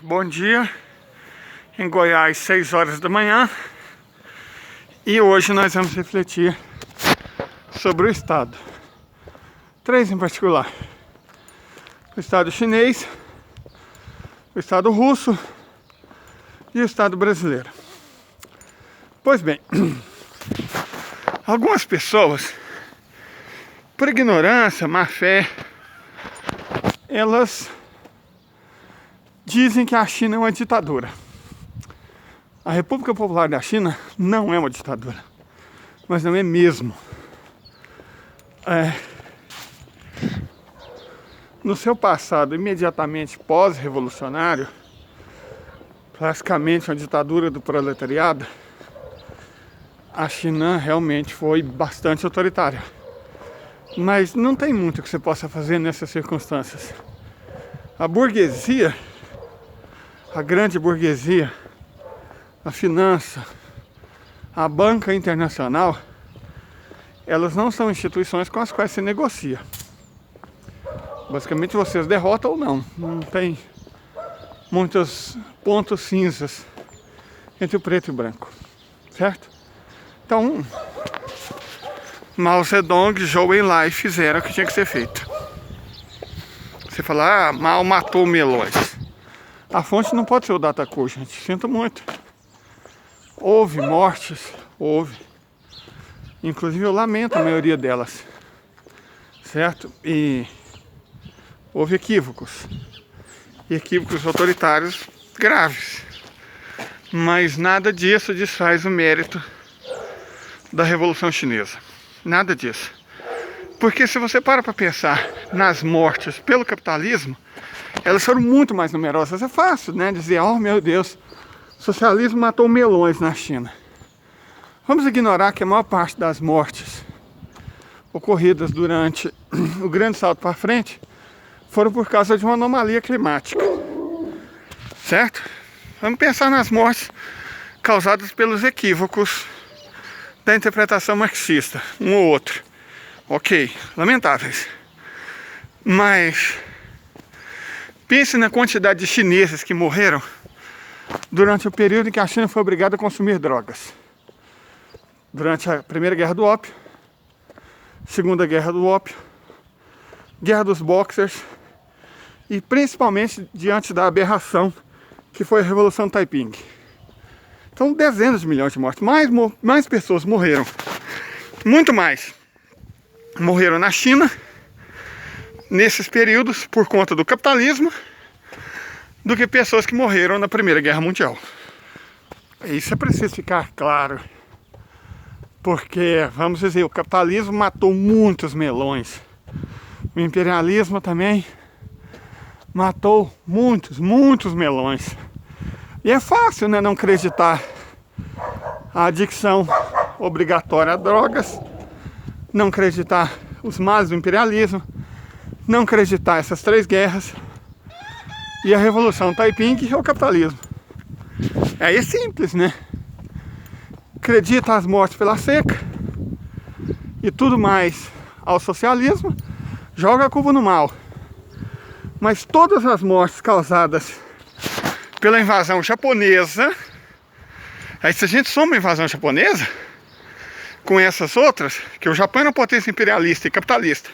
Bom dia, em Goiás, 6 horas da manhã. E hoje nós vamos refletir sobre o Estado. Três em particular: o Estado chinês, o Estado russo e o Estado brasileiro. Pois bem, algumas pessoas, por ignorância, má fé, elas dizem que a China é uma ditadura. A República Popular da China não é uma ditadura, mas não é mesmo. No seu passado imediatamente pós-revolucionário, classicamente uma ditadura do proletariado, a China realmente foi bastante autoritária. Mas não tem muito que você possa fazer nessas circunstâncias. A burguesia, a grande burguesia, a finança, a banca internacional, elas não são instituições com as quais se negocia. Basicamente você as derrota ou não. Não tem muitos pontos cinzas entre o preto e o branco, certo? Então, Mao Zedong, Zhou Enlai fizeram o que tinha que ser feito. Você fala, Mao matou melões. A fonte não pode ser o Dataku, gente. Sinto muito. Houve mortes, houve. Inclusive eu lamento a maioria delas, certo? E houve equívocos. Equívocos autoritários graves. Mas nada disso desfaz o mérito da Revolução Chinesa. Nada disso. Porque se você para pensar nas mortes pelo capitalismo, elas foram muito mais numerosas. É fácil, né? Dizer, oh meu Deus, o socialismo matou melões na China. Vamos ignorar que a maior parte das mortes ocorridas durante o grande salto para frente foram por causa de uma anomalia climática. Certo? Vamos pensar nas mortes causadas pelos equívocos da interpretação marxista, um ou outro. Ok, lamentáveis. Mas pense na quantidade de chineses que morreram durante o período em que a China foi obrigada a consumir drogas. Durante a Primeira Guerra do Ópio, Segunda Guerra do Ópio, Guerra dos Boxers e principalmente diante da aberração que foi a Revolução Taiping. Então, dezenas de milhões de mortes. Mais pessoas morreram. Muito mais. Morreram na China, nesses períodos, por conta do capitalismo, do que pessoas que morreram na Primeira Guerra Mundial. Isso é preciso ficar claro. Porque, vamos dizer, o capitalismo matou muitos melões. O imperialismo também matou muitos melões. E é fácil, né, não acreditar a adicção obrigatória a drogas, não acreditar os males do imperialismo, não acreditar essas três guerras e a Revolução Taiping é o capitalismo. É simples, né? Acredita as mortes pela seca e tudo mais ao socialismo, joga a culpa no mal. Mas todas as mortes causadas pela invasão japonesa, aí se a gente soma a invasão japonesa com essas outras, que o Japão era uma potência imperialista e capitalista,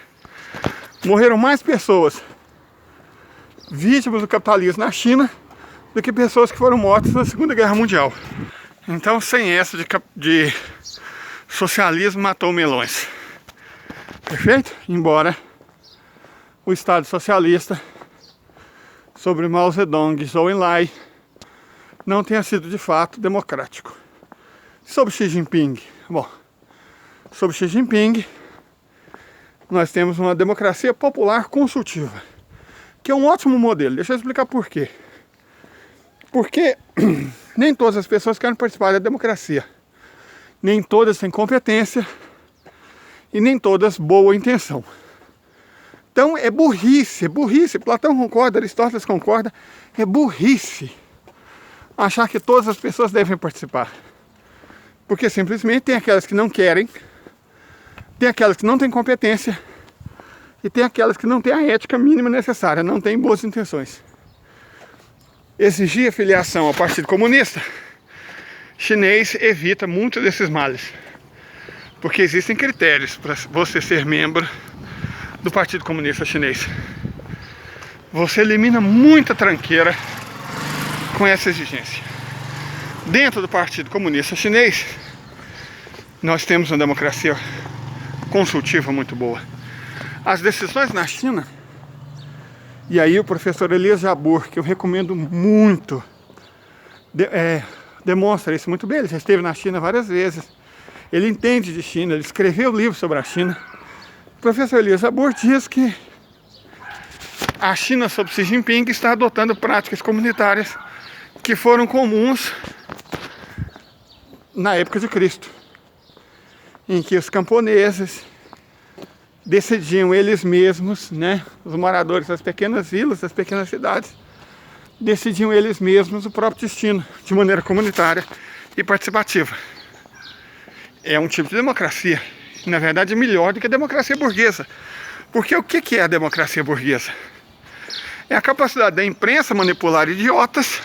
morreram mais pessoas vítimas do capitalismo na China do que pessoas que foram mortas na Segunda Guerra Mundial. Então, sem essa de socialismo matou melões. Perfeito? Embora o Estado socialista sobre Mao Zedong e Zhou Enlai não tenha sido de fato democrático. Sobre Xi Jinping, sobre Xi Jinping nós temos uma democracia popular consultiva, que é um ótimo modelo. Deixa eu explicar por quê. Porque nem todas as pessoas querem participar da democracia, nem todas têm competência e nem todas boa intenção. Então é burrice. Platão concorda, Aristóteles concorda, é burrice achar que todas as pessoas devem participar. Porque simplesmente tem aquelas que não querem, tem aquelas que não têm competência e tem aquelas que não têm a ética mínima necessária, não têm boas intenções. exigir filiação ao Partido Comunista Chinês evita muito desses males. Porque existem critérios para você ser membro do Partido Comunista Chinês. Você elimina muita tranqueira com essa exigência. Dentro do Partido Comunista Chinês, nós temos uma democracia consultiva muito boa. As decisões na China, e aí o professor Elias Jabbour, que eu recomendo muito, demonstra isso muito bem. Ele já esteve na China várias vezes, ele entende de China, ele escreveu livros sobre a China. O professor Elias Jabbour diz que a China, sob Xi Jinping, está adotando práticas comunitárias que foram comuns na época de Cristo, em que os camponeses decidiam eles mesmos, né, os moradores das pequenas vilas, das pequenas cidades, decidiam eles mesmos o próprio destino, de maneira comunitária e participativa. É um tipo de democracia, na verdade é melhor do que a democracia burguesa. Porque o que é a democracia burguesa? É a capacidade da imprensa manipular idiotas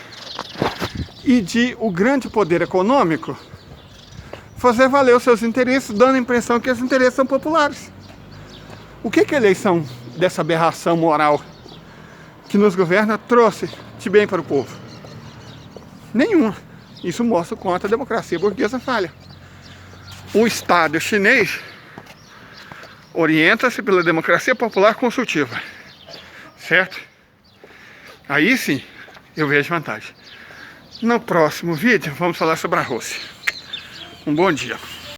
e de o grande poder econômico fazer valer os seus interesses, dando a impressão que os interesses são populares. O que a eleição dessa aberração moral que nos governa trouxe de bem para o povo? Nenhuma. Isso mostra o quanto a democracia burguesa falha. O Estado chinês orienta-se pela democracia popular consultiva, certo? Aí sim eu vejo vantagem. No próximo vídeo vamos falar sobre a Rússia. Um bom dia.